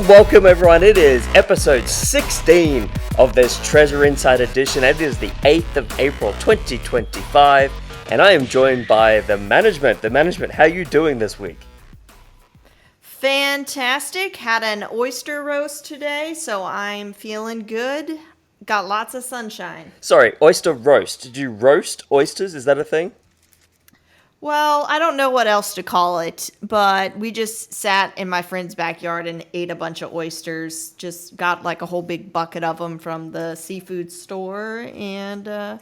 Welcome everyone. It is episode 16 of this Treasure Inside edition. It is the 8th of April 2025 and I am joined by the management. How are you doing this week? Fantastic. Had an oyster roast today, so I'm feeling good. Got lots of sunshine. Sorry, oyster roast. Did you roast oysters? Is that a thing? Well, I don't know what else to call it, but we just sat in my friend's backyard and ate a bunch of oysters. Just got like a whole big bucket of them from the seafood store, and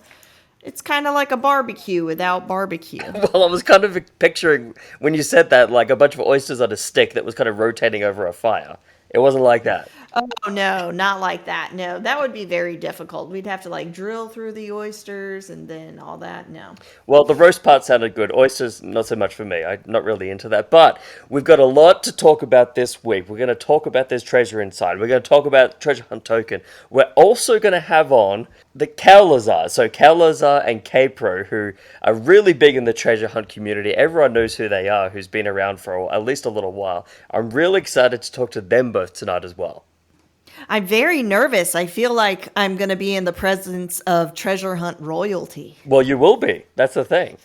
it's kind of like a barbecue without barbecue. Well, I was kind of picturing, when you said that, like a bunch of oysters on a stick that was kind of rotating over a fire. It wasn't like that. Oh, no, not like that. No, that would be very difficult. We'd have to like drill through the oysters and then all that. No. Well, the roast part sounded good. Oysters, not so much for me. I'm not really into that. But we've got a lot to talk about this week. We're going to talk about this Treasure Inside. We're going to talk about Treasure Hunt Token. We're also going to have on the Cowlazars. So Cowlazar and KPro, who are really big in the treasure hunt community. Everyone knows who they are, who's been around for at least a little while. I'm really excited to talk to them both tonight as well. I'm very nervous. I feel like I'm going to be in the presence of treasure hunt royalty. Well, you will be. That's the thing.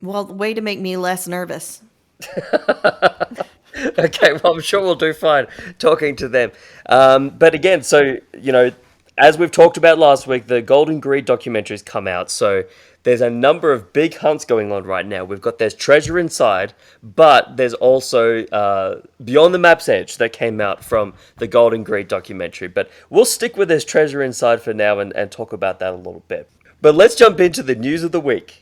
Well, way to make me less nervous. Okay, well, I'm sure we'll do fine talking to them. But again, so, as we've talked about last week, the Golden Greed documentary's come out. So there's a number of big hunts going on right now. There's Treasure Inside, but there's also Beyond the Map's Edge that came out from the Golden Greed documentary. But we'll stick with this Treasure Inside for now and talk about that a little bit. But let's jump into the news of the week.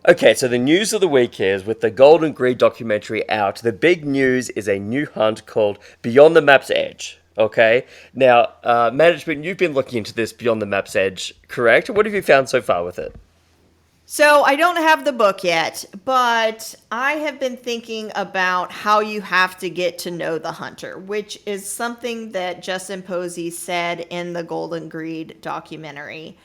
Okay, so the news of the week is, with the Golden Greed documentary out, the big news is a new hunt called Beyond the Map's Edge. Okay, now, management, you've been looking into this Beyond the Map's Edge, correct? What have you found so far with it? So I don't have the book yet, but I have been thinking about how you have to get to know the hunter, which is something that Justin Posey said in the Golden Greed documentary.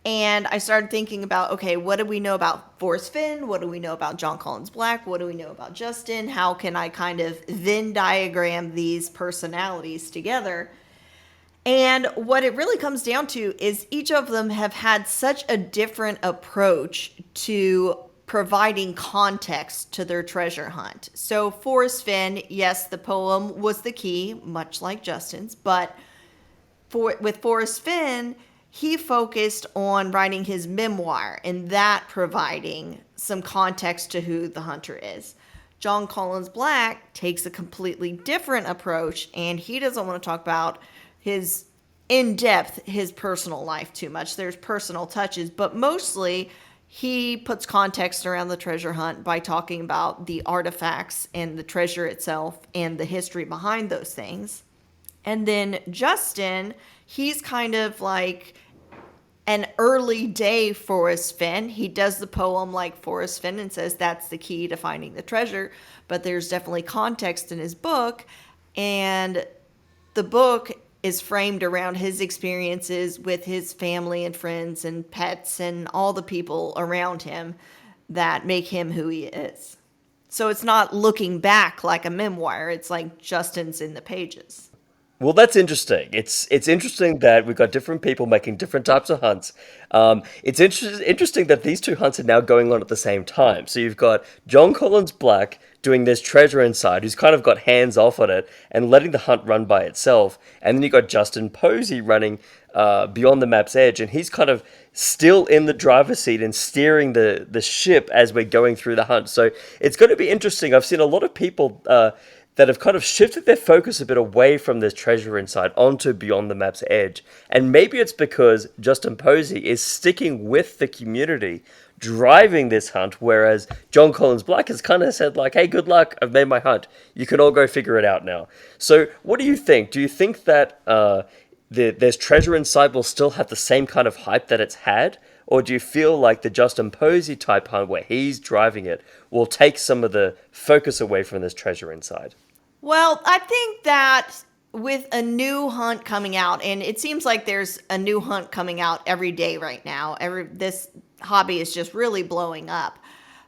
And I started thinking about, okay, what do we know about Forrest Fenn? What do we know about John Collins Black? What do we know about Justin? How can I kind of Venn diagram these personalities together? And what it really comes down to is each of them have had such a different approach to providing context to their treasure hunt. So Forrest Fenn, yes, the poem was the key, much like Justin's, but with Forrest Fenn, he focused on writing his memoir and that providing some context to who the hunter is. John Collins Black takes a completely different approach, and he doesn't want to talk about his personal life too much. There's personal touches, but mostly he puts context around the treasure hunt by talking about the artifacts and the treasure itself and the history behind those things. And then Justin, he's kind of like an early day Forrest Fenn. He does the poem like Forrest Fenn and says that's the key to finding the treasure, but there's definitely context in his book, and the book is framed around his experiences with his family and friends and pets and all the people around him that make him who he is. So it's not looking back like a memoir. It's like Justin's in the pages. Well, that's interesting. It's interesting that we've got different people making different types of hunts. It's interesting that these two hunts are now going on at the same time. So you've got John Collins Black doing this Treasure Inside, who's kind of got hands off on it and letting the hunt run by itself. And then you've got Justin Posey running Beyond the Map's Edge, and he's kind of still in the driver's seat and steering the ship as we're going through the hunt. So it's going to be interesting. I've seen a lot of people that have kind of shifted their focus a bit away from this Treasure Inside onto Beyond the Map's Edge. And maybe it's because Justin Posey is sticking with the community driving this hunt, whereas John Collins Black has kind of said like, hey, good luck, I've made my hunt. You can all go figure it out now. So what do you think? Do you think that there's treasure inside will still have the same kind of hype that it's had? Or do you feel like the Justin Posey type hunt where he's driving it will take some of the focus away from this treasure inside? Well, I think that with a new hunt coming out, and it seems like there's a new hunt coming out every day right now. This hobby is just really blowing up.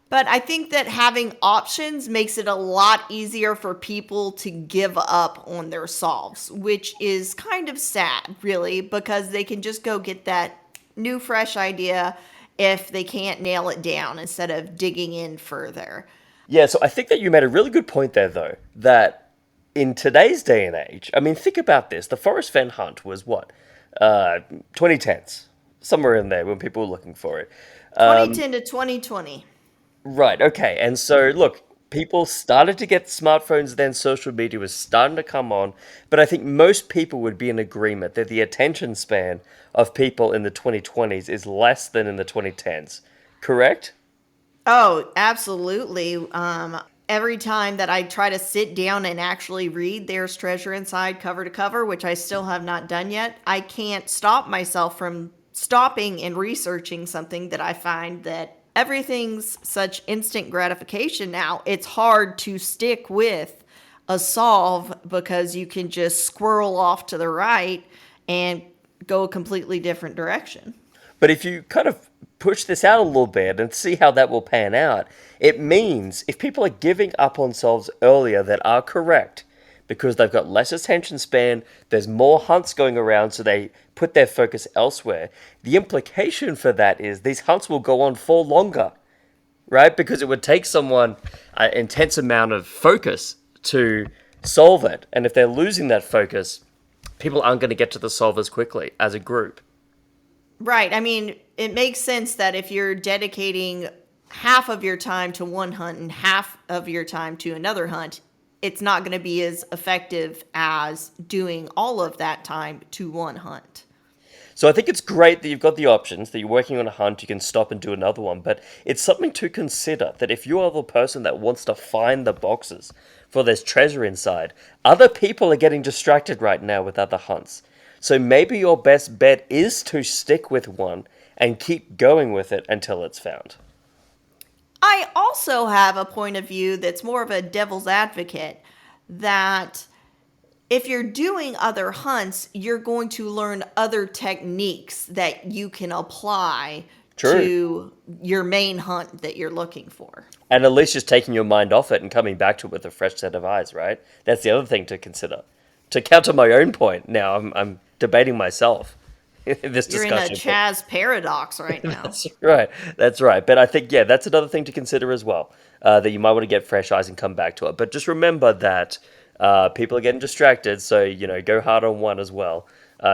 But I think that having options makes it a lot easier for people to give up on their solves, which is kind of sad, really, because they can just go get that new, fresh idea if they can't nail it down instead of digging in further. Yeah, so I think that you made a really good point there, though, that in today's day and age, I mean, think about this. The Forrest Fenn hunt was what? 2010s, somewhere in there when people were looking for it. 2010 to 2020. Right, okay. And so, look, people started to get smartphones then, social media was starting to come on, but I think most people would be in agreement that the attention span of people in the 2020s is less than in the 2010s. Correct? Oh, absolutely. Every time that I try to sit down and actually read There's Treasure Inside cover to cover, which I still have not done yet, I can't stop myself from stopping and researching something that I find that everything's such instant gratification now. It's hard to stick with a solve because you can just squirrel off to the right and go a completely different direction. But if you kind of push this out a little bit and see how that will pan out, it means if people are giving up on solves earlier that are correct, because they've got less attention span, there's more hunts going around, so they put their focus elsewhere. The implication for that is these hunts will go on for longer, right? Because it would take someone an intense amount of focus to solve it. And if they're losing that focus, people aren't going to get to the solve as quickly as a group. Right. I mean, it makes sense that if you're dedicating half of your time to one hunt and half of your time to another hunt, it's not going to be as effective as doing all of that time to one hunt. So I think it's great that you've got the options, that you're working on a hunt, you can stop and do another one, but it's something to consider that if you are the person that wants to find the boxes for this treasure inside, other people are getting distracted right now with other hunts. So maybe your best bet is to stick with one and keep going with it until it's found. I also have a point of view that's more of a devil's advocate, that if you're doing other hunts, you're going to learn other techniques that you can apply True. to your main hunt that you're looking for. And at least just taking your mind off it and coming back to it with a fresh set of eyes, right? That's the other thing to consider. To counter my own point, now I'm debating myself in this You're discussion. in a Chaz paradox right now. That's right. That's right. But I think, yeah, that's another thing to consider as well, that you might want to get fresh eyes and come back to it. But just remember that people are getting distracted, so, go hard on one as well.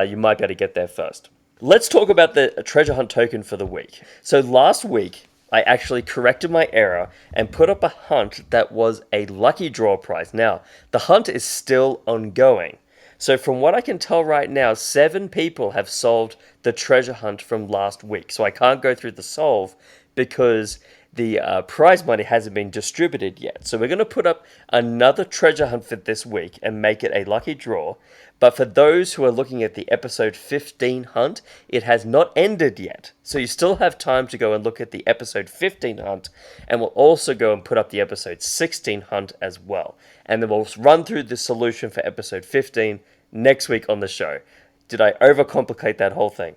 You might be able to get there first. Let's talk about the treasure hunt token for the week. So last week, I actually corrected my error and put up a hunt that was a lucky draw prize. Now, the hunt is still ongoing. So from what I can tell right now, 7 people have solved the treasure hunt from last week. So I can't go through the solve because the prize money hasn't been distributed yet. So we're going to put up another treasure hunt for this week and make it a lucky draw. But for those who are looking at the episode 15 hunt, it has not ended yet. So you still have time to go and look at the episode 15 hunt, and we'll also go and put up the episode 16 hunt as well. And then we'll run through the solution for episode 15 next week on the show. Did I overcomplicate that whole thing?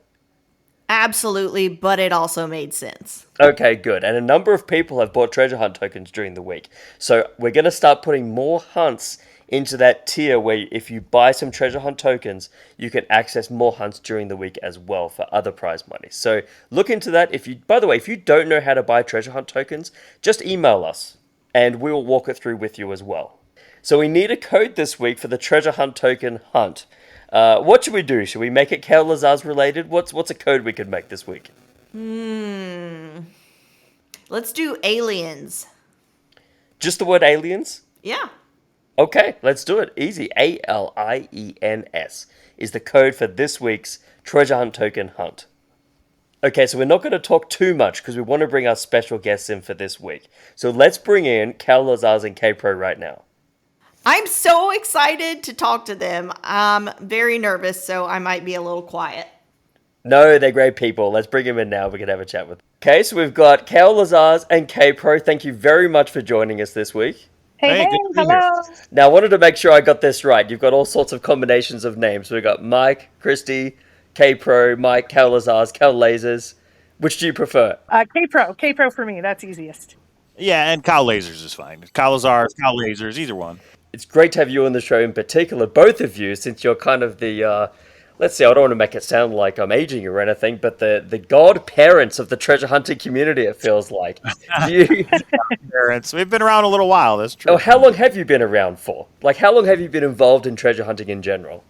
Absolutely, but it also made sense. Okay, good. And a number of people have bought treasure hunt tokens during the week. So we're going to start putting more hunts into that tier where if you buy some treasure hunt tokens, you can access more hunts during the week as well for other prize money. So look into that. By the way, if you don't know how to buy treasure hunt tokens, just email us and we will walk it through with you as well. So we need a code this week for the treasure hunt token hunt. What should we do? Should we make it Cowlazars related? What's a code we could make this week? Let's do aliens. Just the word aliens? Yeah. Okay, let's do it. Easy. ALIENS is the code for this week's treasure hunt token hunt. Okay, so we're not going to talk too much because we want to bring our special guests in for this week. So let's bring in Cowlazars and KPro right now. I'm so excited to talk to them. I'm very nervous, so I might be a little quiet. No, they're great people. Let's bring them in now. We can have a chat with them. Okay, so we've got Cowlazars and KPro. Thank you very much for joining us this week. Hey, Hey, hey, good to be here. hello. Now, I wanted to make sure I got this right. You've got all sorts of combinations of names. We've got Mike, Christy, KPro, Mike, Cowlazars, KowLazars. Which do you prefer? Kpro for me. That's easiest. Yeah, and Cowlazars is fine. Cowlazars, Cowlazars, either one. It's great to have you on the show in particular, both of you, since you're kind of the, let's see, I don't want to make it sound like I'm aging you or anything, but the godparents of the treasure hunting community, it feels like. Do you, Parents, we've been around a little while. That's oh, true. how long have you been around for? Like, how long have you been involved in treasure hunting in general?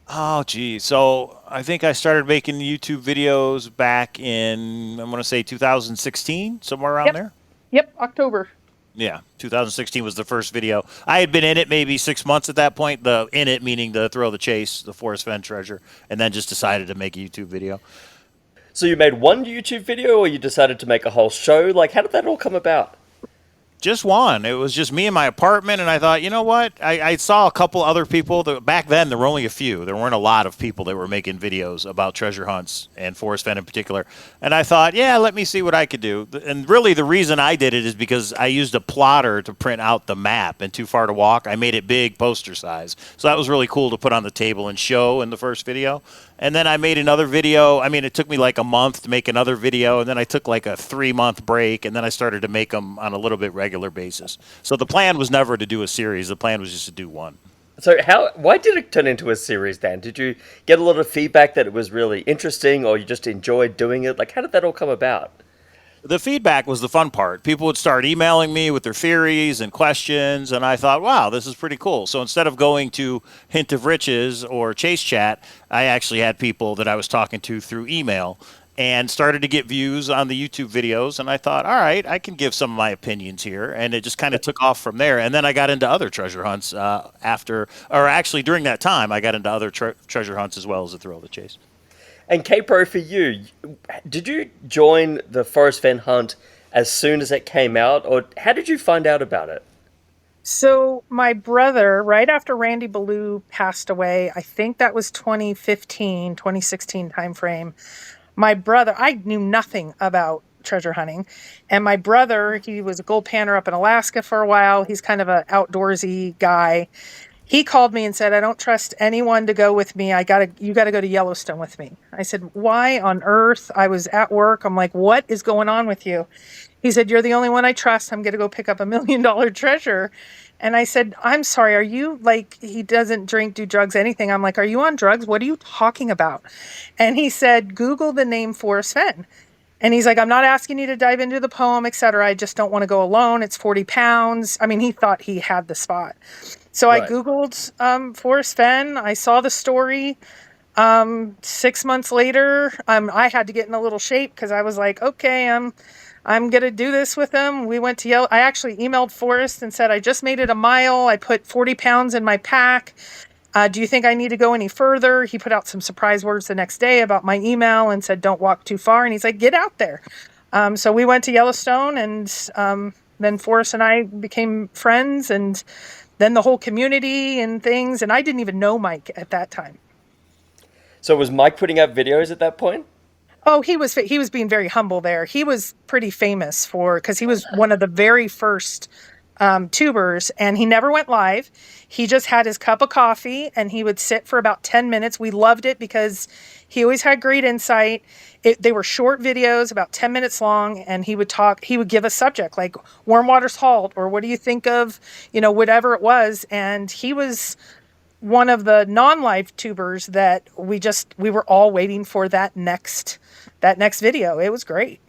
Oh, gee. So I think I started making YouTube videos back in, I'm going to say 2016, somewhere around Yep. there. Yep, October. Yeah, 2016 was the first video. I had been in it maybe 6 months at that point. The in it meaning the thrill of the chase, the Forrest Fenn treasure, and then just decided to make a YouTube video. So you made one YouTube video, or you decided to make a whole show? Like, how did that all come about? Just one. It was just me in my apartment, and I thought, you know what? I saw a couple other people. Back then, there were only a few. There weren't a lot of people that were making videos about treasure hunts and Forrest Fenn in particular. And I thought, yeah, let me see what I could do. And really, the reason I did it is because I used a plotter to print out the map in Too Far to Walk. I made it big, poster size. So that was really cool to put on the table and show in the first video. And then I made another video. I mean, it took me like a month to make another video, and then I took like a 3-month break, and then I started to make them on a little bit regular basis. So the plan was never to do a series. The plan was just to do one. So why did it turn into a series then? Did you get a lot of feedback that it was really interesting, or you just enjoyed doing it? Like, how did that all come about? The feedback was the fun part. People would start emailing me with their theories and questions, and I thought, wow, this is pretty cool. So instead of going to Hint of Riches or Chase Chat, I actually had people that I was talking to through email and started to get views on the YouTube videos. And I thought, all right, I can give some of my opinions here. And it just kind of took off from there. And then I got into other treasure hunts during that time, I got into other treasure hunts as well as the thrill of the chase. And Kpro, for you, did you join the Forrest Fenn hunt as soon as it came out, or how did you find out about it? So my brother, right after Randy Ballou passed away, I think that was 2015, 2016 timeframe. My brother, I knew nothing about treasure hunting. And my brother, he was a gold panner up in Alaska for a while. He's kind of an outdoorsy guy. He called me and said, I don't trust anyone to go with me. You gotta go to Yellowstone with me. I said, why on earth? I was at work. I'm like, what is going on with you? He said, you're the only one I trust. I'm going to go pick up $1 million treasure. And I said, I'm sorry. Are you like, he doesn't drink, do drugs, anything. I'm like, are you on drugs? What are you talking about? And he said, Google the name Forrest Fenn. And he's like, I'm not asking you to dive into the poem, etc. I just don't want to go alone. It's 40 pounds. I mean, he thought he had the spot. So I Right. Googled Forrest Fenn. I saw the story. 6 months later, I had to get in a little shape because I was like, okay, I'm gonna do this with him. We went to Yale. I actually emailed Forrest and said, I just made it a mile. I put 40 pounds in my pack. Do you think I need to go any further? He put out some surprise words the next day about my email and said, don't walk too far. And he's like, get out there. So we went to Yellowstone, and then Forrest and I became friends, and then the whole community and things. And I didn't even know Mike at that time. So was Mike putting out videos at that point? Oh, he was being very humble there. He was pretty famous because he was one of the very first tubers, and he never went live. He just had his cup of coffee and he would sit for about 10 minutes. We loved it because he always had great insight. They were short videos, about 10 minutes long, and he would give a subject like warm water's halt, or what do you think of, whatever it was. And he was one of the non-live tubers that we were all waiting for that next video. It was great.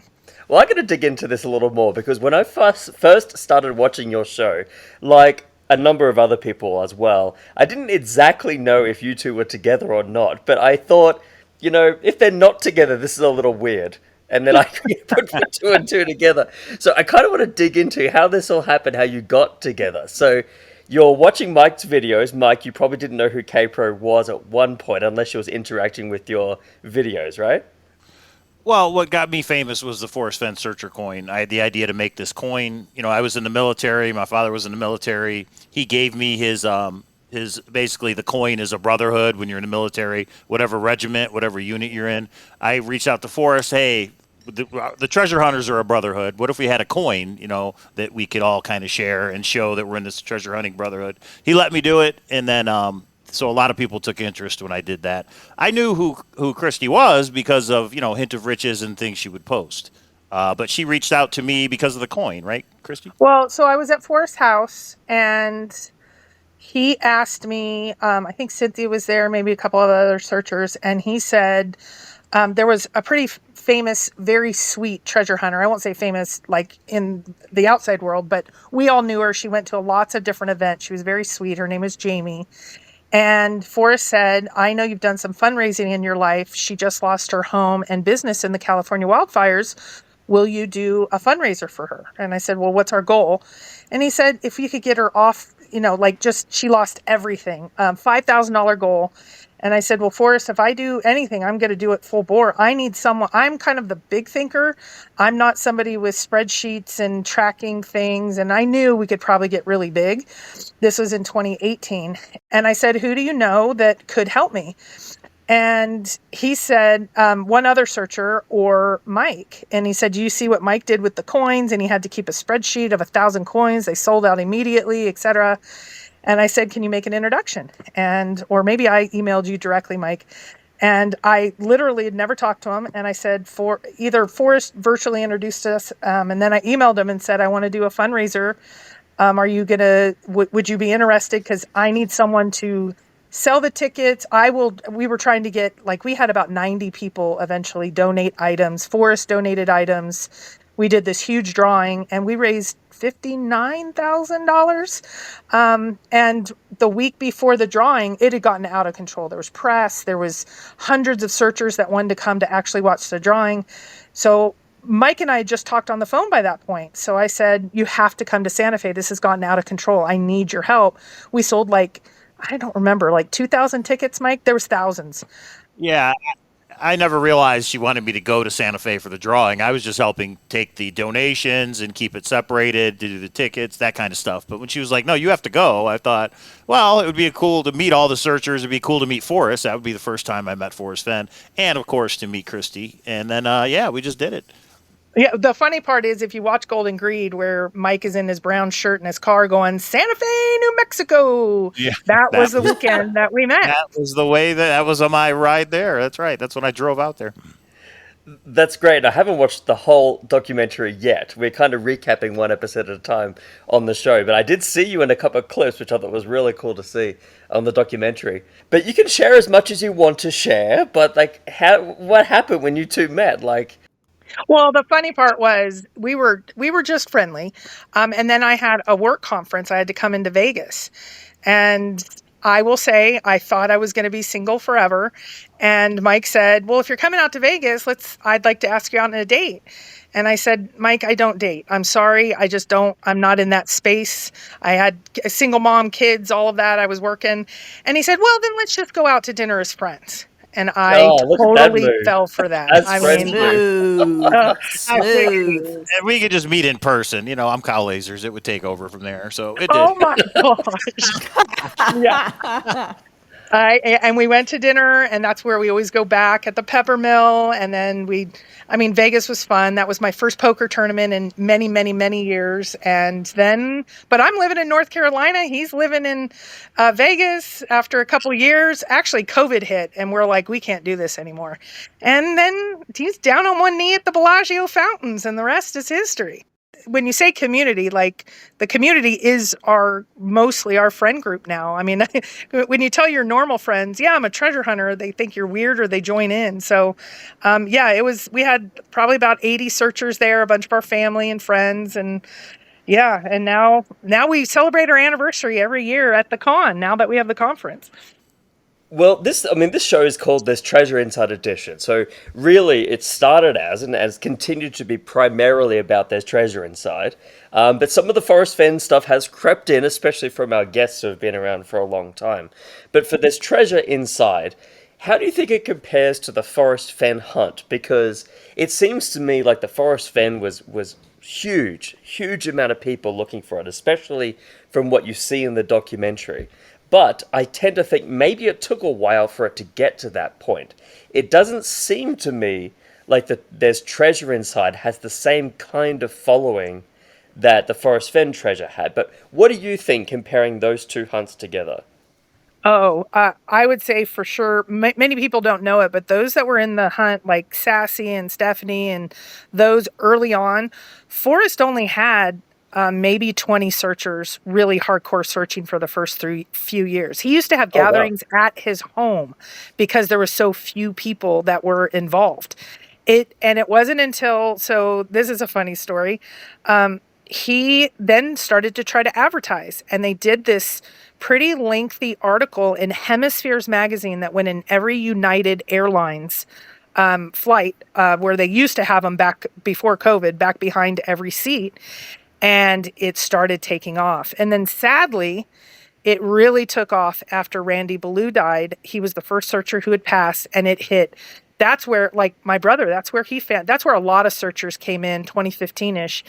Well, I'm going to dig into this a little more because when I first started watching your show, like a number of other people as well, I didn't exactly know if you two were together or not, but I thought, if they're not together, this is a little weird. And then I put two and two together. So I kind of want to dig into how this all happened, how you got together. So you're watching Mike's videos. Mike, you probably didn't know who Kpro was at one point unless she was interacting with your videos, right? Well, what got me famous was the Forrest Fenn searcher coin. I had the idea to make this coin. I was in the military. My father was in the military. He gave me his basically the coin is a brotherhood when you're in the military, whatever regiment, whatever unit you're in. I reached out to Forrest. Hey, the treasure hunters are a brotherhood. What if we had a coin, that we could all kind of share and show that we're in this treasure hunting brotherhood? He let me do it, and then so a lot of people took interest when I did that. I knew who Christy was because of Hint of Riches and things she would post. But she reached out to me because of the coin, right, Christy? Well, so I was at Forrest's house and he asked me, I think Cynthia was there, maybe a couple of other searchers, and he said there was a pretty famous, very sweet treasure hunter. I won't say famous like in the outside world, but we all knew her. She went to lots of different events. She was very sweet. Her name is Jamie. And Forrest said, I know you've done some fundraising in your life. She just lost her home and business in the California wildfires. Will you do a fundraiser for her? And I said, well, what's our goal? And he said, if you could get her off, she lost everything, $5,000 goal. And I said, well, Forrest, if I do anything, I'm going to do it full bore. I need someone. I'm kind of the big thinker. I'm not somebody with spreadsheets and tracking things. And I knew we could probably get really big. This was in 2018. And I said, who do you know that could help me? And he said, one other searcher or Mike. And he said, do you see what Mike did with the coins? And he had to keep a spreadsheet of 1,000 coins. They sold out immediately, etc. And I said, can you make an introduction? Or maybe I emailed you directly, Mike. And I literally had never talked to him. And I said, either Forrest virtually introduced us. And then I emailed him and said, I want to do a fundraiser. Would you be interested? Because I need someone to sell the tickets. We were trying to get, we had about 90 people eventually donate items. Forrest donated items. We did this huge drawing and we raised $59,000. And the week before the drawing, it had gotten out of control. There was press, there was hundreds of searchers that wanted to come to actually watch the drawing. So Mike and I had just talked on the phone by that point. So I said, you have to come to Santa Fe. This has gotten out of control. I need your help. We sold I don't remember, 2,000 tickets, Mike. There was thousands. Yeah, I never realized she wanted me to go to Santa Fe for the drawing. I was just helping take the donations and keep it separated, to do the tickets, that kind of stuff. But when she was like, no, you have to go, I thought, well, it would be cool to meet all the searchers. It'd be cool to meet Forrest. That would be the first time I met Forrest Fenn. And, of course, to meet Christy. And then, we just did it. Yeah, the funny part is if you watch Golden Greed, where Mike is in his brown shirt in his car going, Santa Fe, New Mexico. Yeah, that was the weekend that we met. That was the way that was on my ride there. That's right. That's when I drove out there. That's great. I haven't watched the whole documentary yet. We're kind of recapping one episode at a time on the show, but I did see you in a couple of clips, which I thought was really cool to see on the documentary. But you can share as much as you want to share, but what happened when you two met? Well, the funny part was we were just friendly. And then I had a work conference. I had to come into Vegas. And I will say I thought I was going to be single forever. And Mike said, well, if you're coming out to Vegas, I'd like to ask you out on a date. And I said, Mike, I don't date. I'm sorry. I just don't. I'm not in that space. I had a single mom, kids, all of that. I was working. And he said, well, then let's just go out to dinner as friends. And I totally fell for that. Smooth. And we could just meet in person. I'm CowLazars. It would take over from there. So it did. Oh my gosh. Yeah. And we went to dinner, and that's where we always go back at the Peppermill. And then Vegas was fun. That was my first poker tournament in many, many, many years. But I'm living in North Carolina. He's living in Vegas after a couple years. Actually, COVID hit, and we're like, we can't do this anymore. And then he's down on one knee at the Bellagio fountains, and the rest is history. When you say community, the community is mostly our friend group now. When you tell your normal friends, yeah, I'm a treasure hunter, they think you're weird or they join in. So, we had probably about 80 searchers there, a bunch of our family and friends. And yeah, and now we celebrate our anniversary every year at the con, now that we have the conference. Well, this show is called this Treasure Inside Edition. So really, it started as and has continued to be primarily about there's treasure inside. But some of the Forrest Fenn stuff has crept in, especially from our guests who have been around for a long time. But for this treasure inside, How do you think it compares to the Forrest Fenn hunt? Because it seems to me like the Forrest Fenn was huge amount of people looking for it, especially from what you see in the documentary. But I tend to think maybe it took a while for it to get to that point. It doesn't seem to me like there's treasure inside has the same kind of following that the Forrest Fenn treasure had. But what do you think comparing those two hunts together? Oh, I would say for sure, many people don't know it, but those that were in the hunt, like Sassy and Stephanie and those early on, Forrest only had maybe 20 searchers really hardcore searching for the first few years. He used to have Oh wow. gatherings at his home because there were so few people that were involved. It wasn't until, so this is a funny story. He then started to try to advertise, and they did this pretty lengthy article in Hemispheres magazine that went in every United Airlines flight, where they used to have them back before COVID, back behind every seat. And it started taking off. And then sadly, it really took off after Randy Ballou died. He was the first searcher who had passed, and it hit. That's where, like my brother, that's where he found, that's where a lot of searchers came in, 2015-ish.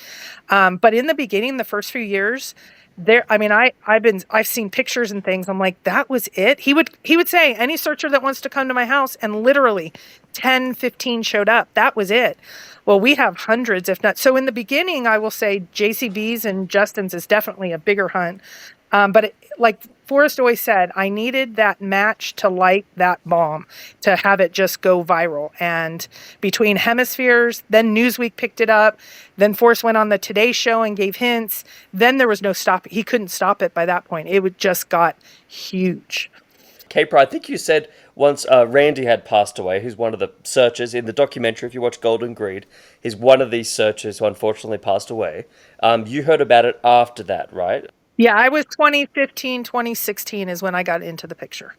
But in the beginning, the first few years, there, I mean, I've seen pictures and things. I'm like, that was it. He would say, any searcher that wants to come to my house, and literally 10, 15 showed up. That was it. Well, we have hundreds, if not. So in the beginning, I will say JCB's and Justin's is definitely a bigger hunt. Like Forrest always said, I needed that match to light that bomb, to have it just go viral. And between Hemispheres, then Newsweek picked it up. Then Forrest went on the Today Show and gave hints. Then there was no stop. He couldn't stop it by that point. It would just got huge. Kpro, I think you said once Randy had passed away, who's one of the searchers in the documentary. If you watch Golden Greed, he's one of these searchers who unfortunately passed away. You heard about it after that, right? Yeah, I was 2015, 2016 is when I got into the picture.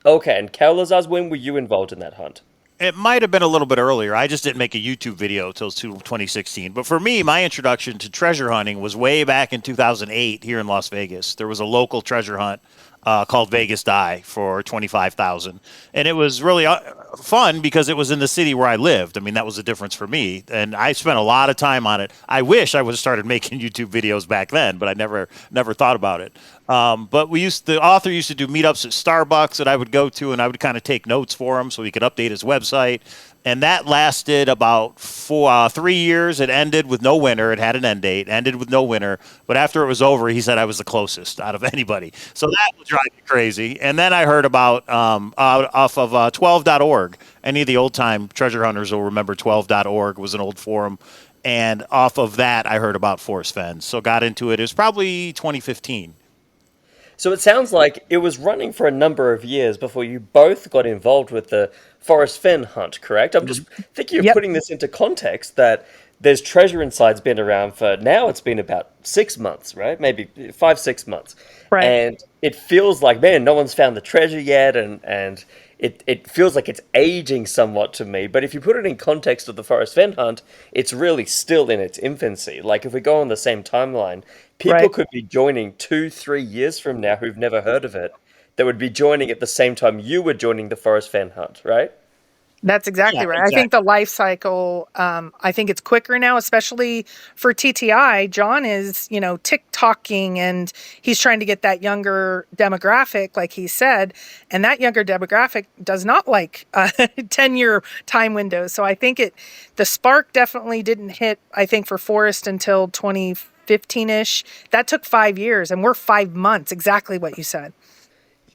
Okay, and Cowlazars, when were you involved in that hunt? It might have been a little bit earlier. I just didn't make a YouTube video till 2016. But for me, my introduction to treasure hunting was way back in 2008 here in Las Vegas. There was a local treasure hunt called Vegas Die for 25,000, and it was really fun because it was in the city where I lived. I mean, that was the difference for me, and I spent a lot of time on it. I wish I would have started making YouTube videos back then, but I never thought about it. But the author used to do meetups at Starbucks that I would go to, and I would kind of take notes for him so he could update his website. And that lasted about 3 years. It ended with no winner. It had an end date. Ended with no winner. But after it was over, he said I was the closest out of anybody. So that would drive me crazy. And then I heard about off of 12.org. Any of the old time treasure hunters will remember 12.org was an old forum. And off of that, I heard about Forrest Fenn. So got into it. It was probably 2015. So it sounds like it was running for a number of years before you both got involved with the Forrest Fenn hunt, correct? I'm just thinking of Yep. putting this into context that there's Treasure Inside's been around for now it's been about 6 months, right? Maybe 5, 6 months. Right. And it feels like, man, no one's found the treasure yet and it feels like it's aging somewhat to me. But if you put it in context of the Forrest Fenn hunt, it's really still in its infancy. Like if we go on the same timeline, people Right. could be joining 2, 3 years from now who've never heard of it that would be joining at the same time you were joining the Forrest Fenn hunt, right? That's Yeah, exactly right. I think exactly. the life cycle, I think it's quicker now, especially for TTI. John is, TikToking and he's trying to get that younger demographic, like he said, and that younger demographic does not like 10-year time windows. So I think the spark definitely didn't hit, I think, for Forrest until 2015-ish. That took 5 years, and we're 5 months, exactly what you said.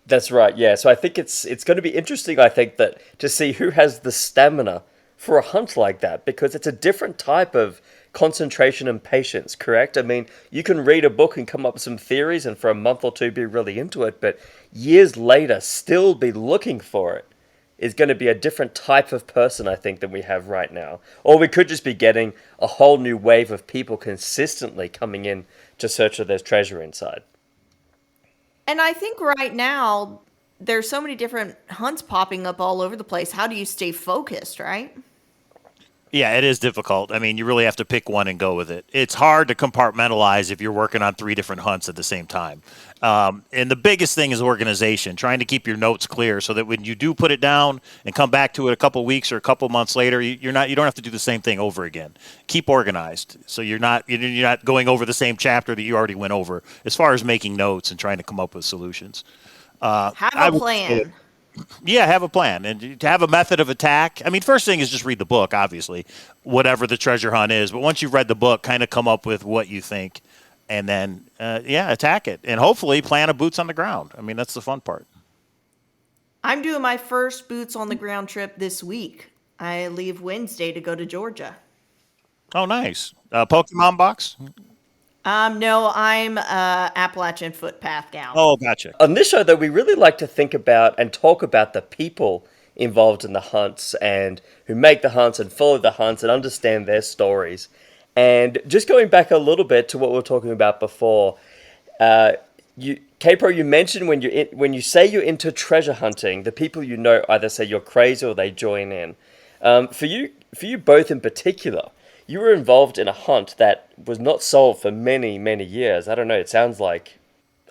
That's right, yeah. So I think it's going to be interesting, I think, that to see who has the stamina for a hunt like that, because it's a different type of concentration and patience, correct? I mean, you can read a book and come up with some theories and for a month or two be really into it, but years later still be looking for it is going to be a different type of person, I think, than we have right now. Or we could just be getting a whole new wave of people consistently coming in to search for their treasure inside. And I think right now there's so many different hunts popping up all over the place. How do you stay focused, right? Yeah, it is difficult. I mean, you really have to pick one and go with it. It's hard to compartmentalize if you're working on three different hunts at the same time. And the biggest thing is organization, trying to keep your notes clear so that when you do put it down and come back to it a couple weeks or a couple months later, you don't have to do the same thing over again. Keep organized so you're not going over the same chapter that you already went over as far as making notes and trying to come up with solutions. Have I a would plan. Yeah, have a plan and to have a method of attack. I mean, first thing is just read the book, obviously, whatever the treasure hunt is. But once you've read the book, kind of come up with what you think, and then yeah, attack it, and hopefully plan a boots on the ground. I mean, that's the fun part. I'm doing my first boots on the ground trip this week. I leave Wednesday to go to Georgia. Oh, nice. Pokemon box. No, I'm a Appalachian footpath gal. Oh, gotcha. On this show, though, we really like to think about and talk about the people involved in the hunts and who make the hunts and follow the hunts and understand their stories. And just going back a little bit to what we were talking about before, Kpro, you mentioned when you say you're into treasure hunting, the people you know either say you're crazy or they join in. For you both in particular, you were involved in a hunt that was not solved for many, many years. I don't know. It sounds like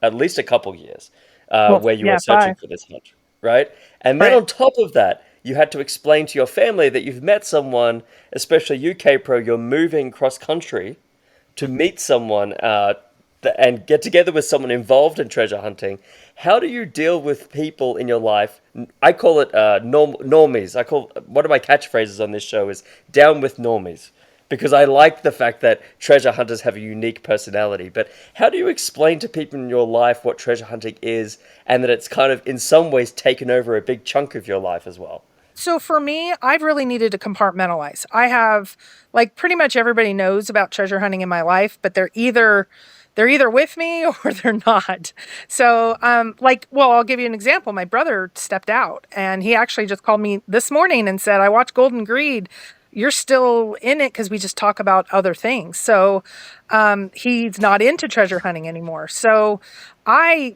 at least a couple years Well, where you were yeah, searching 5. for this hunt, right? And then Right. on top of that, you had to explain to your family that you've met someone, especially you, Kpro, you're moving cross country to meet someone and get together with someone involved in treasure hunting. How do you deal with people in your life? I call it normies. I call one of my catchphrases on this show is "down with normies," because I like the fact that treasure hunters have a unique personality. But how do you explain to people in your life what treasure hunting is, and that it's kind of in some ways taken over a big chunk of your life as well? So for me, I've really needed to compartmentalize. I have, like, pretty much everybody knows about treasure hunting in my life, but they're either with me or they're not. So like, well, I'll give you an example. My brother stepped out and he actually just called me this morning and said, "I watched Golden Greed. You're still in it," because we just talk about other things. So he's not into treasure hunting anymore. So I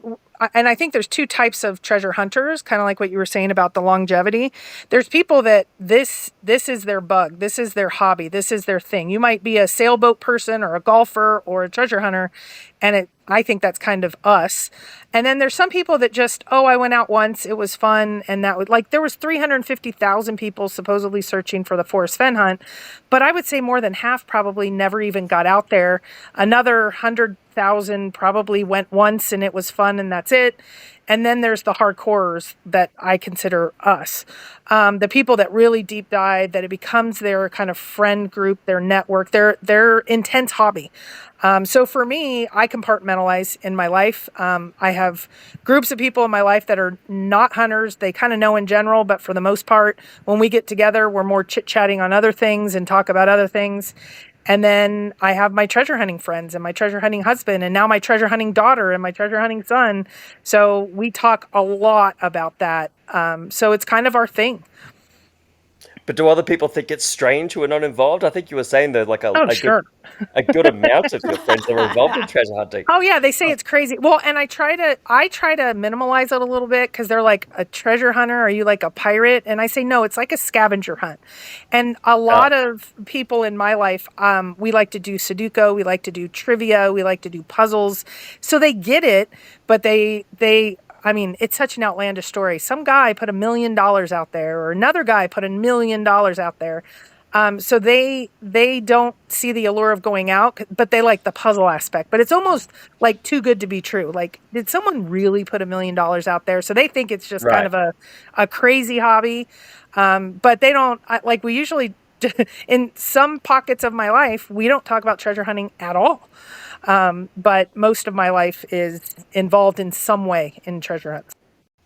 and I think there's two types of treasure hunters, kind of like what you were saying about the longevity. There's people that this is their bug, this is their hobby, this is their thing. You might be a sailboat person or a golfer or a treasure hunter, and I think that's kind of us. And then there's some people that just, oh, I went out once, it was fun, and that would, like, there was 350,000 people supposedly searching for the Forrest Fenn hunt, but I would say more than half probably never even got out there. Another 100,000 probably went once and it was fun and that's it. And then there's the hardcores that I consider us. The people that really deep dive, that it becomes their kind of friend group, their network, their intense hobby. So for me, I compartmentalize in my life. I have groups of people in my life that are not hunters. They kind of know in general, but for the most part, when we get together, we're more chit-chatting on other things and talk about other things. And then I have my treasure hunting friends and my treasure hunting husband and now my treasure hunting daughter and my treasure hunting son. So we talk a lot about that. So it's kind of our thing. But do other people think it's strange who are not involved? I think you were saying that like Oh, sure. a good amount of your friends are involved in treasure hunting. Oh yeah, they say it's crazy. Well, and I try to minimize it a little bit because they're like, a treasure hunter, are you like a pirate? And I say no, it's like a scavenger hunt. And a lot of people in my life, we like to do Sudoku, we like to do trivia, we like to do puzzles. So they get it, but they I mean, it's such an outlandish story. Some guy put $1 million out there, or another guy put $1 million out there. So they don't see the allure of going out, but they like the puzzle aspect. But it's almost like too good to be true. Like, did someone really put $1 million out there? So they think it's just kind Right. of a crazy hobby. But they don't like, we usually in some pockets of my life, we don't talk about treasure hunting at all. But most of my life is involved in some way in treasure hunts.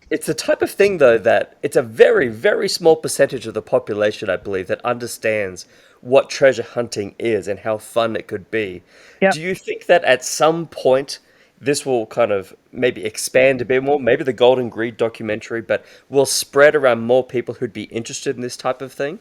It's the type of thing, though, that it's a very, very small percentage of the population, I believe, that understands what treasure hunting is and how fun it could be. Yep. Do you think that at some point this will kind of maybe expand a bit more? Maybe the Golden Greed documentary, but will spread around more people who'd be interested in this type of thing?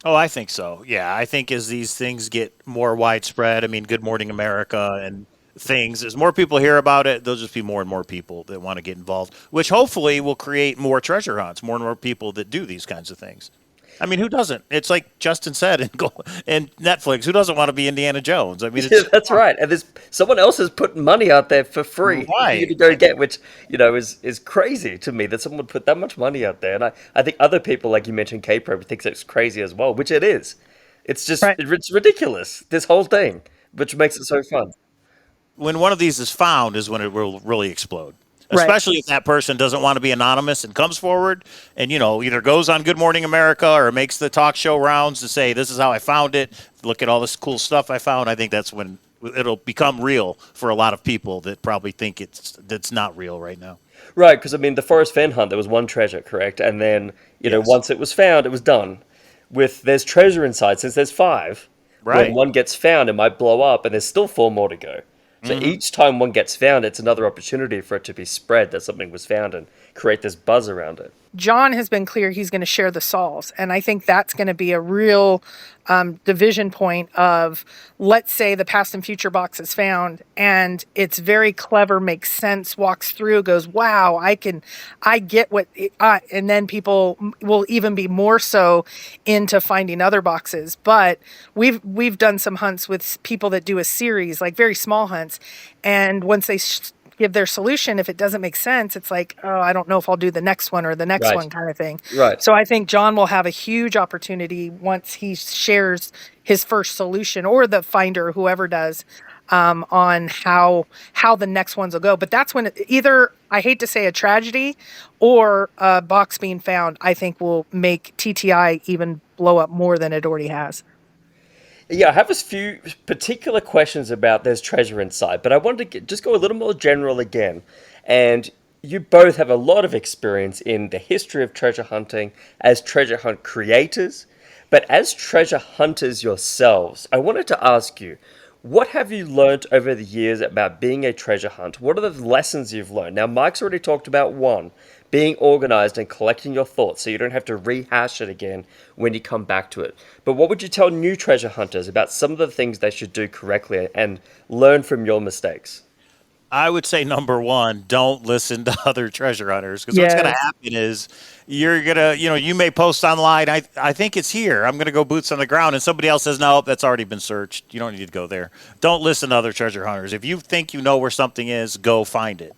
Oh, I think so. Yeah, I think as these things get more widespread, I mean, Good Morning America and things, as more people hear about it, there'll just be more and more people that want to get involved, which hopefully will create more treasure hunts, more and more people that do these kinds of things. I mean, who doesn't? It's like Justin said in Netflix. Who doesn't want to be Indiana Jones? I mean, Yeah, it's that's right. And there's someone else is putting money out there for free for you right. to go get, which is crazy to me that someone would put that much money out there. And I think other people, like you mentioned, Kpro, thinks it's crazy as well, which it is. It's just Right. it's ridiculous. This whole thing, which makes it so fun. When one of these is found is when it will really explode. Right. Especially if that person doesn't want to be anonymous and comes forward and either goes on Good Morning America or makes the talk show rounds to say this is how I found it. Look at all this cool stuff I found. I think that's when it'll become real for a lot of people that probably think that's not real right now. Right, because I mean, the Forrest Fenn hunt, there was one treasure, correct? And then, Yes. once it was found, it was done. With there's treasure inside, since there's five, when Right. one gets found, it might blow up, and there's still four more to go. So Hmm. each time one gets found, it's another opportunity for it to be spread that something was found and create this buzz around it. John has been clear he's going to share the solves. And I think that's going to be a real division point of, let's say the past and future box is found and it's very clever, makes sense, walks through, goes, wow, I get what, and then people will even be more so into finding other boxes. But we've done some hunts with people that do a series, like very small hunts. And once they give their solution, if it doesn't make sense, it's like, oh, I don't know if I'll do the next one or the next Right. one kind of thing. Right. So I think John will have a huge opportunity once he shares his first solution, or the finder, whoever does, on how the next ones will go. But that's when either, I hate to say, a tragedy or a box being found, I think will make TTI even blow up more than it already has. Yeah, I have a few particular questions about there's treasure inside, but I wanted to just go a little more general again. And you both have a lot of experience in the history of treasure hunting as treasure hunt creators, but as treasure hunters yourselves, I wanted to ask you, what have you learned over the years about being a treasure hunt? What are the lessons you've learned? Now, Mike's already talked about one, being organized and collecting your thoughts so you don't have to rehash it again when you come back to it. But what would you tell new treasure hunters about some of the things they should do correctly and learn from your mistakes? I would say number one, don't listen to other treasure hunters because what's going to Yes. happen is you're going to, you may post online, I think it's here. I'm going to go boots on the ground. And somebody else says, no, that's already been searched. You don't need to go there. Don't listen to other treasure hunters. If you think you know where something is, go find it.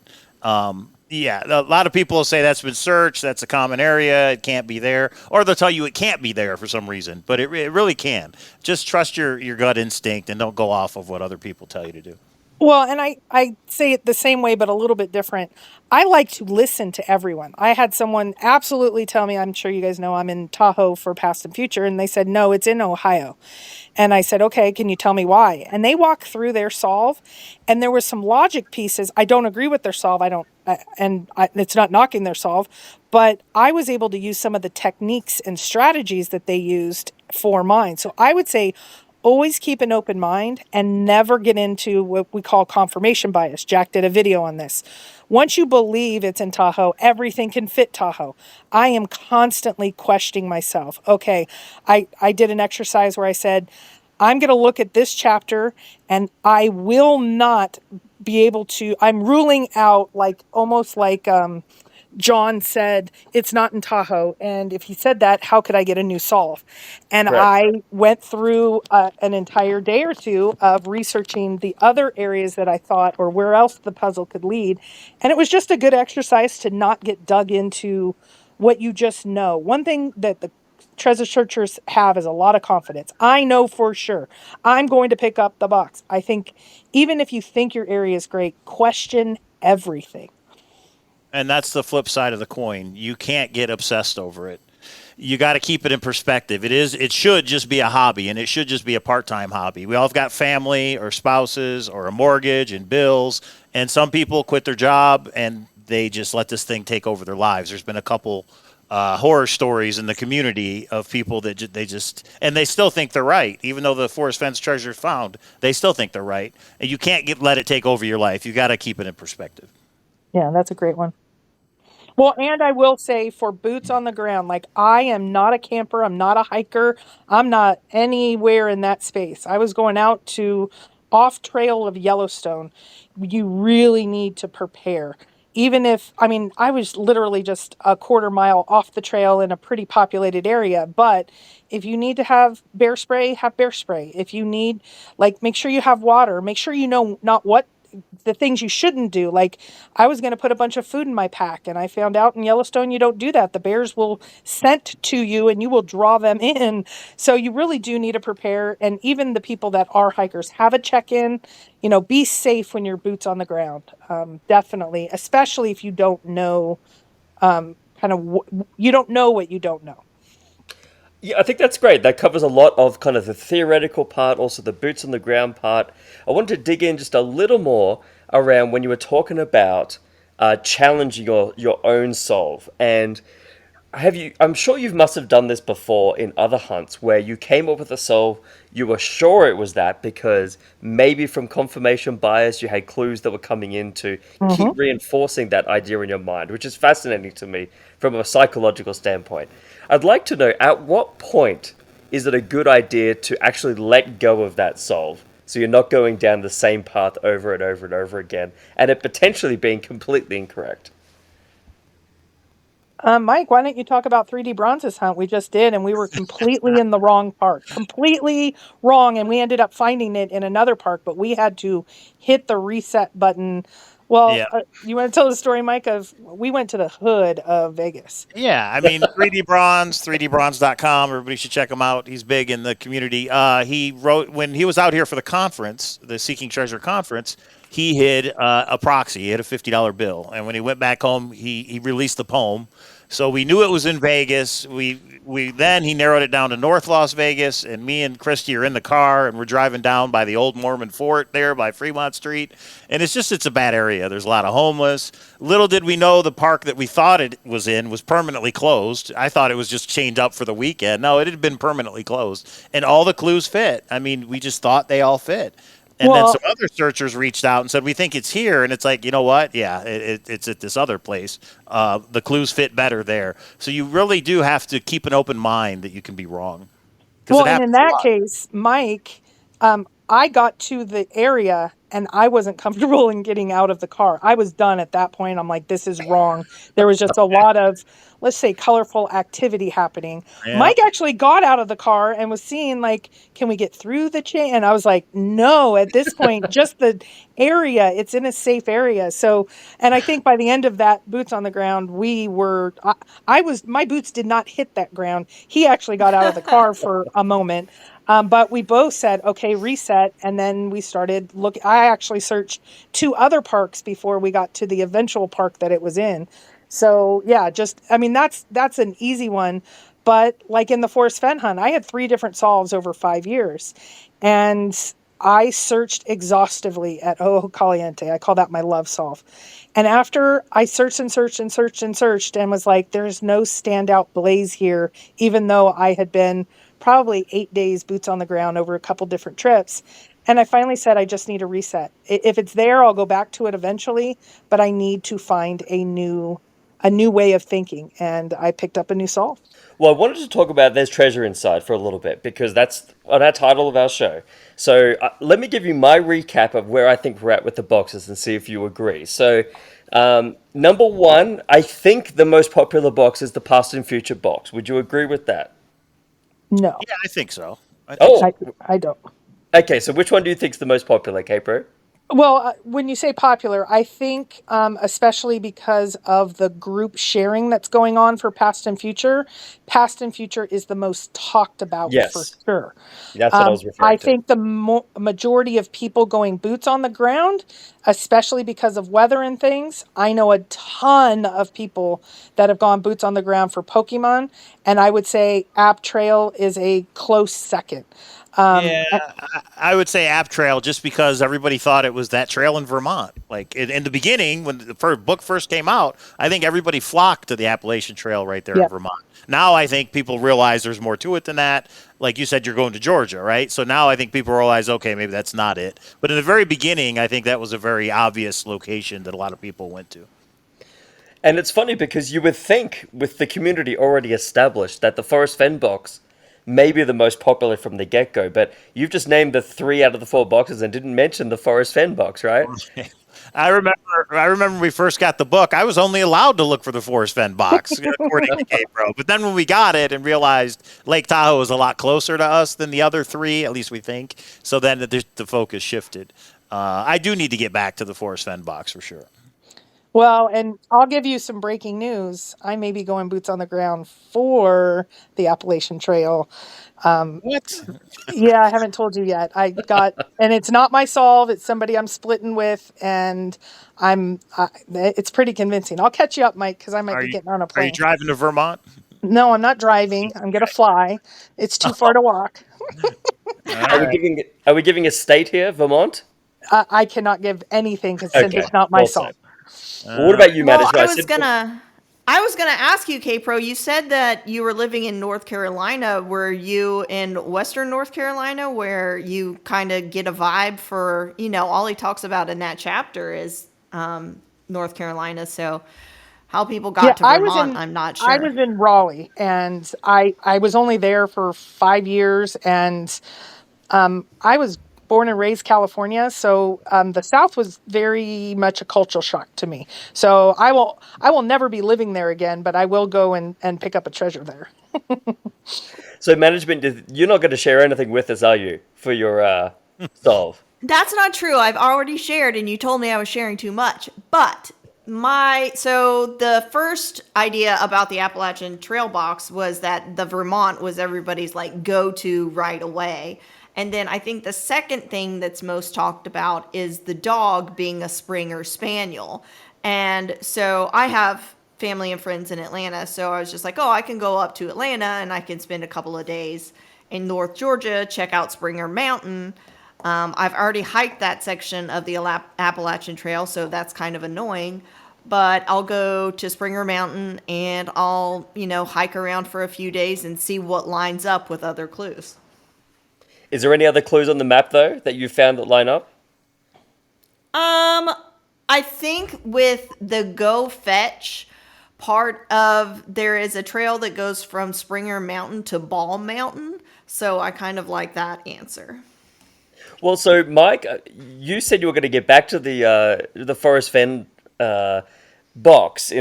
Yeah, a lot of people will say that's been searched, that's a common area, it can't be there. Or they'll tell you it can't be there for some reason, but it really can. Just trust your gut instinct and don't go off of what other people tell you to do. Well, and I say it the same way, but a little bit different. I like to listen to everyone. I had someone absolutely tell me, I'm sure you guys know I'm in Tahoe for past and future, and they said, no, it's in Ohio. And I said, okay, can you tell me why? And they walked through their solve, and there was some logic pieces. I don't agree with their solve. It's not knocking their solve, but I was able to use some of the techniques and strategies that they used for mine. So I would say, always keep an open mind and never get into what we call confirmation bias. Jack did a video on this. Once you believe it's in Tahoe, everything can fit Tahoe. I am constantly questioning myself. Okay, I did an exercise where I said, I'm going to look at this chapter and I will not be able to, I'm ruling out, like almost like John said, it's not in Tahoe. And if he said that, how could I get a new solve? And Correct. I went through an entire day or two of researching the other areas that I thought, or where else the puzzle could lead. And it was just a good exercise to not get dug into what you just know. One thing that the treasure searchers have is a lot of confidence. I know for sure I'm going to pick up the box. I think even if you think your area is great, question everything. And that's the flip side of the coin. You can't get obsessed over it. You got to keep it in perspective. It should just be a hobby, and it should just be a part-time hobby. We all have got family or spouses or a mortgage and bills, and some people quit their job and they just let this thing take over their lives. There's been a couple horror stories in the community of people that and they still think they're right, even though the Forrest Fenn's treasure is found. They still think they're right, and you can't let it take over your life. You got to keep it in perspective. Yeah, that's a great one. Well, and I will say for boots on the ground, like I am not a camper, I'm not a hiker, I'm not anywhere in that space. I was going out to off trail of Yellowstone. You really need to prepare. even if, I mean, I was literally just a quarter mile off the trail in a pretty populated area, but if you need to have bear spray, have bear spray. If you need, like, make sure you have water, make sure you know not what the things you shouldn't do. Like, I was going to put a bunch of food in my pack, and I found out in Yellowstone you don't do that. The bears will scent to you and you will draw them in. So you really do need to prepare. And even the people that are hikers, have a check-in. Be safe when your boots on the ground. Definitely, especially if you don't know, you don't know what you don't know. Yeah, I think that's great. That covers a lot of kind of the theoretical part, also the boots on the ground part. I wanted to dig in just a little more around when you were talking about challenging your own solve. And have you? I'm sure you must have done this before in other hunts where you came up with a solve, you were sure it was that because maybe from confirmation bias you had clues that were coming in to keep Hmm. reinforcing that idea in your mind, which is fascinating to me from a psychological standpoint. I'd like to know at what point is it a good idea to actually let go of that solve so you're not going down the same path over and over and over again and it potentially being completely incorrect. Mike, why don't you talk about 3D bronzes hunt we just did, and we were completely in the wrong park, completely wrong, and we ended up finding it in another park, but we had to hit the reset button. Well, Yeah. you want to tell the story, Mike, of we went to the hood of Vegas. Yeah, I mean, 3D Bronze, 3dbronze.com. Everybody should check him out. He's big in the community. He wrote, when he was out here for the conference, the Seeking Treasure conference, he hid a proxy. He hid a $50 bill. And when he went back home, he released the poem. So we knew it was in Vegas. We then he narrowed it down to North Las Vegas, and me and Christy are in the car, and we're driving down by the old Mormon fort there by Fremont Street, and it's a bad area. There's a lot of homeless. Little did we know the park that we thought it was in was permanently closed. I thought it was just chained up for the weekend. No, it had been permanently closed, and all the clues fit. I mean, we just thought they all fit. And then Well, some other searchers reached out and said, "We think it's here." And it's like, you know what? Yeah, it's at this other place. The clues fit better there. So you really do have to keep an open mind that you can be wrong because it Well, and in happens a that lot. case, Mike, I got to the area and I wasn't comfortable in getting out of the car. I was done at that point. I'm like, this is wrong. There was just a lot of, let's say, colorful activity happening. Yeah. Mike actually got out of the car and was seeing, like, can we get through the chain? And I was like, no, at this point, just the area, it's in a safe area. So, and I think by the end of that boots on the ground, my boots did not hit that ground. He actually got out of the car for a moment. But we both said, okay, reset. And then we started looking. I actually searched two other parks before we got to the eventual park that it was in. So yeah, I mean, that's an easy one. But like in the Forrest Fenn hunt, I had 3 different solves over 5 years. And I searched exhaustively at Ojo Caliente. I call that my love solve. And after I searched and searched and searched and searched and was like, there's no standout blaze here, even though I had been probably 8 days boots on the ground over a couple different trips. And I finally said, I just need a reset. If it's there, I'll go back to it eventually, but I need to find a new way of thinking. And I picked up a new solve. Well, I wanted to talk about There's Treasure Inside for a little bit because that's on our title of our show. So let me give you my recap of where I think we're at with the boxes and see if you agree. So, number one, I think the most popular box is the Past and Future box. Would you agree with that? No, Yeah, I think so. I think so. Oh, I don't. okay. So which one do you think is the most popular, Kpro? Well, when you say popular, I think, especially because of the group sharing that's going on for Past and Future is the most talked about for Yes, sure. that's what I was I referring to. think the majority of people going boots on the ground, especially because of weather and things, I know a ton of people that have gone boots on the ground for Pokemon, and I would say App Trail is a close second. Yeah, Um, I would say App Trail just because everybody thought it was that trail in Vermont. Like in the beginning, when the book first came out, I think everybody flocked to the Appalachian Trail right there in yeah. Vermont. Now I think people realize there's more to it than that. Like you said, you're going to Georgia, right? So now I think people realize, okay, maybe that's not it. But in the very beginning, I think that was a very obvious location that a lot of people went to. And it's funny because you would think, with the community already established, that the Forest Fen box may be the most popular from the get go, but you've just named the 3 out of the 4 boxes and didn't mention the Forest Fen box, right? I remember when we first got the book, I was only allowed to look for the Forrest Fenn box, according to Kpro. But then when we got it and realized Lake Tahoe was a lot closer to us than the other three, at least we think, so then the focus shifted. I do need to get back to the Forrest Fenn box for sure. Well, and I'll give you some breaking news. I may be going boots on the ground for the Appalachian Trail. What? Yeah, I haven't told you yet. And it's not my solve. It's somebody I'm splitting with, and it's pretty convincing. I'll catch you up, Mike, because I might be getting on a Are you plane. driving to Vermont? No, I'm not driving. I'm gonna fly. It's too far to walk. Are we giving a state here, Vermont? I cannot give anything since Okay, it's not my well said. solve. Well, what about you, Matt? Well, As well? I was gonna ask you, Kpro. You said that you were living in North Carolina. Were you in Western North Carolina, where you kind of get a vibe for, all he talks about in that chapter is North Carolina. So how people got to Vermont, I'm not sure. I was in Raleigh, and I was only there for 5 years, and I was born and raised California, so the South was very much a cultural shock to me. So I will never be living there again, but I will go and pick up a treasure there. So management, you're not going to share anything with us, are you, for your solve? That's not true. I've already shared, and you told me I was sharing too much. But so the first idea about the Appalachian Trail box was that the Vermont was everybody's like go-to right away. And then I think the second thing that's most talked about is the dog being a Springer Spaniel. And so I have family and friends in Atlanta. So I was just like, I can go up to Atlanta and I can spend a couple of days in North Georgia, check out Springer Mountain. I've already hiked that section of the Appalachian Trail, so that's kind of annoying. But I'll go to Springer Mountain and I'll, hike around for a few days and see what lines up with other clues. Is there any other clues on the map, though, that you found that line up? I think with the go fetch part of, there is a trail that goes from Springer Mountain to Ball Mountain. So I kind of like that answer. Well, so Mike, you said you were going to get back to the Forrest Fenn box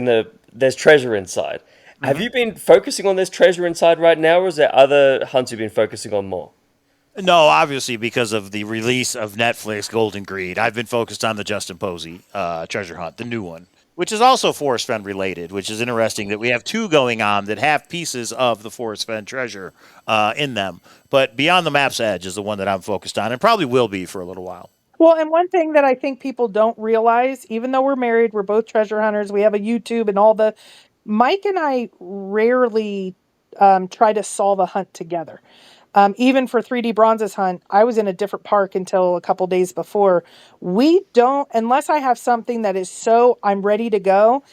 there's treasure inside. Mm-hmm. Have you been focusing on this treasure inside right now, or is there other hunts you've been focusing on more? No, obviously because of the release of Netflix Golden Greed, I've been focused on the Justin Posey treasure hunt, the new one, which is also Forrest Fenn related, which is interesting that we have two going on that have pieces of the Forrest Fenn treasure in them. But Beyond the Map's Edge is the one that I'm focused on and probably will be for a little while. Well, and one thing that I think people don't realize, even though we're married, we're both treasure hunters, we have a YouTube and all Mike and I rarely try to solve a hunt together. Even for 3D Bronze's hunt, I was in a different park until a couple days before. We don't, unless I have something that is I'm ready to go.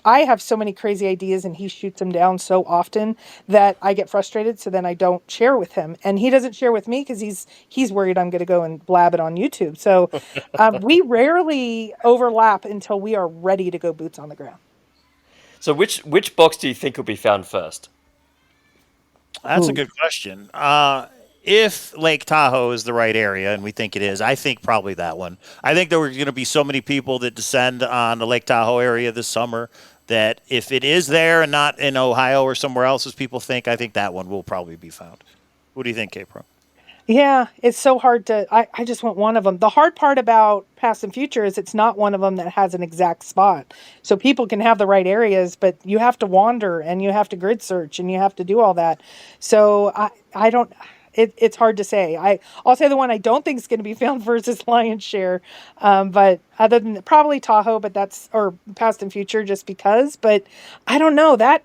I have so many crazy ideas and he shoots them down so often that I get frustrated. So then I don't share with him, and he doesn't share with me because he's worried I'm going to go and blab it on YouTube. So we rarely overlap until we are ready to go boots on the ground. So which box do you think will be found first? That's a good question. If Lake Tahoe is the right area, and we think it is, I think probably that one. I think there were going to be so many people that descend on the Lake Tahoe area this summer that if it is there and not in Ohio or somewhere else as people think, I think that one will probably be found. What do you think, Kpro? Yeah, it's so hard to, I just want one of them. The hard part about Past and Future is it's not one of them that has an exact spot. So people can have the right areas, but you have to wander and you have to grid search and you have to do all that. So I don't, it's hard to say. I'll say the one I don't think is going to be found first is Lion's Share. But other than probably Tahoe, or Past and Future just because, but I don't know that.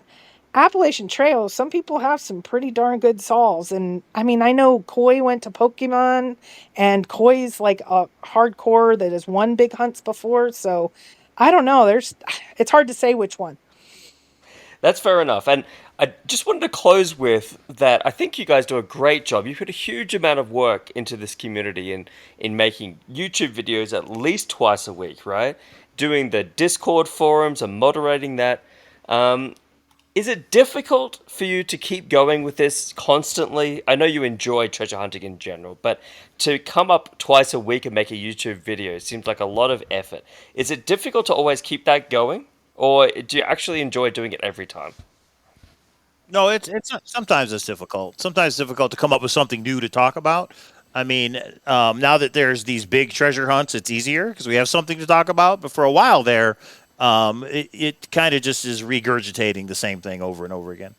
Appalachian Trail, some people have some pretty darn good solves. And I mean, I know Coy went to Pokemon, and Coy's like a hardcore that has won big hunts before. So I don't know. It's hard to say which one. That's fair enough. And I just wanted to close with that. I think you guys do a great job. You put a huge amount of work into this community in making YouTube videos at least twice a week, right? Doing the Discord forums and moderating that. Is it difficult for you to keep going with this constantly? I know you enjoy treasure hunting in general, but to come up twice a week and make a YouTube video seems like a lot of effort. Is it difficult to always keep that going? Or do you actually enjoy doing it every time? No, it's sometimes it's difficult. Sometimes it's difficult to come up with something new to talk about. I mean, now that there's these big treasure hunts, it's easier because we have something to talk about. But for a while there, it kind of just is regurgitating the same thing over and over again.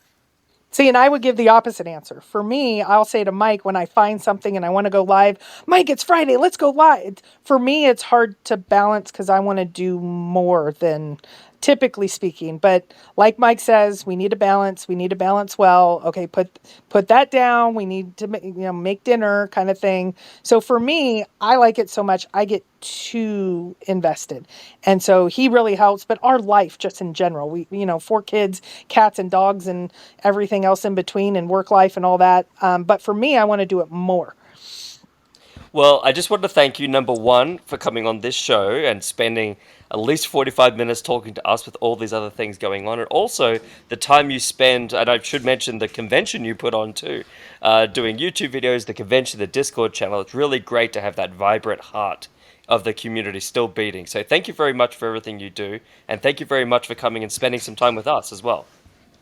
See, and I would give the opposite answer. For me, I'll say to Mike when I find something and I want to go live, Mike, it's Friday, let's go live. For me, it's hard to balance because I want to do more than typically speaking. But like Mike says, we need to balance. We need to balance well. Okay, put that down. We need to make dinner kind of thing. So for me, I like it so much. I get too invested. And so he really helps. But our life just in general, we 4 kids, cats and dogs and everything else in between and work life and all that. But for me, I want to do it more. Well, I just wanted to thank you, number one, for coming on this show and spending at least 45 minutes talking to us with all these other things going on. And also the time you spend, and I should mention the convention you put on too, doing YouTube videos, the convention, the Discord channel. It's really great to have that vibrant heart of the community still beating. So thank you very much for everything you do. And thank you very much for coming and spending some time with us as well.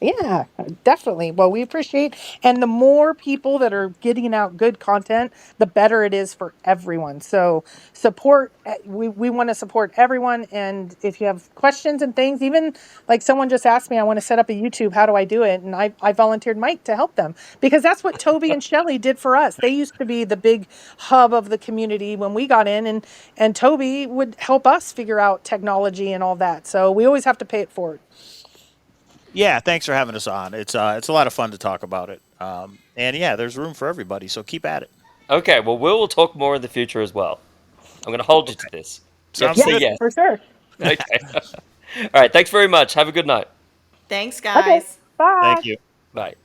Yeah, definitely. Well, we appreciate, and the more people that are getting out good content, the better it is for everyone. So support, we want to support everyone. And if you have questions and things, even like someone just asked me, I want to set up a YouTube, how do I do it? And I volunteered Mike to help them because that's what Toby and Shelly did for us. They used to be the big hub of the community when we got in, and Toby would help us figure out technology and all that. So we always have to pay it forward. Yeah, thanks for having us on. It's a lot of fun to talk about it. And yeah, there's room for everybody, so keep at it. Okay, well, we'll talk more in the future as well. I'm going to hold you to this. You have to Sounds say good. yes. For sure. Okay. All right, thanks very much. Have a good night. Thanks, Okay, guys. bye. Thank you. Bye.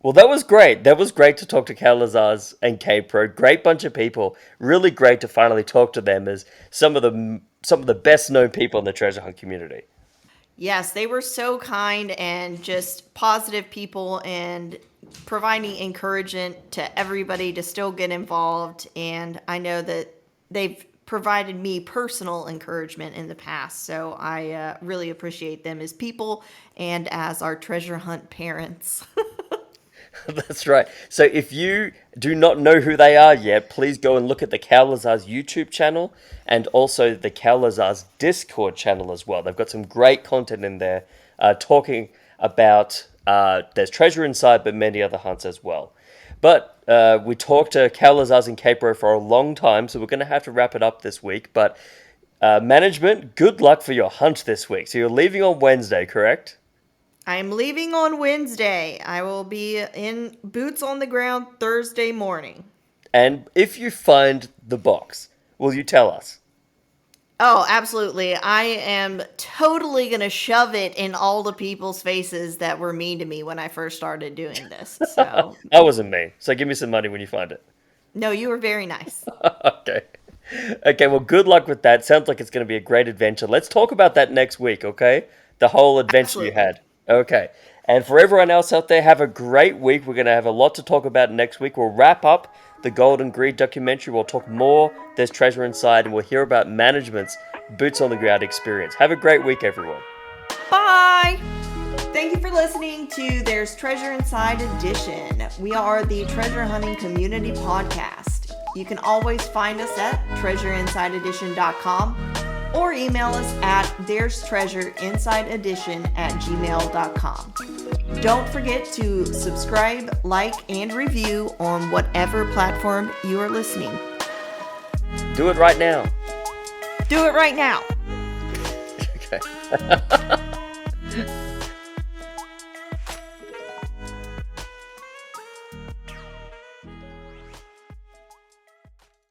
Well, that was great. That was great to talk to Cowlazars and KPro. Great bunch of people. Really great to finally talk to them as some of the best known people in the treasure hunt community. Yes, they were so kind and just positive people and providing encouragement to everybody to still get involved. And I know that they've provided me personal encouragement in the past. So I really appreciate them as people and as our treasure hunt parents. That's right. So if you do not know who they are yet, please go and look at the Cowlazars YouTube channel and also the Cowlazars Discord channel as well. They've got some great content in there talking about there's treasure inside, but many other hunts as well. But we talked to Cowlazars and KPro for a long time, so we're going to have to wrap it up this week. But management, good luck for your hunt this week. So you're leaving on Wednesday, correct? I'm leaving on Wednesday. I will be in boots on the ground Thursday morning. And if you find the box, will you tell us? Oh, absolutely. I am totally going to shove it in all the people's faces that were mean to me when I first started doing this. So, That wasn't me. So give me some money when you find it. no, you were very nice. Okay. Okay, well, good luck with that. Sounds like it's going to be a great adventure. Let's talk about that next week, okay? The whole adventure you Absolutely. had. Okay. And for everyone else out there, have a great week. We're going to have a lot to talk about next week. We'll wrap up the Golden Greed documentary. We'll talk more. There's treasure inside, and we'll hear about management's boots on the ground experience. Have a great week, everyone. Bye. Thank you for listening to There's Treasure Inside Edition. We are the treasure hunting community podcast. You can always find us at treasureinside.edition.com or email us at there's treasure inside edition@gmail.com. Don't forget to subscribe, like, and review on whatever platform you are listening. Do it right now. Do it right now. Okay.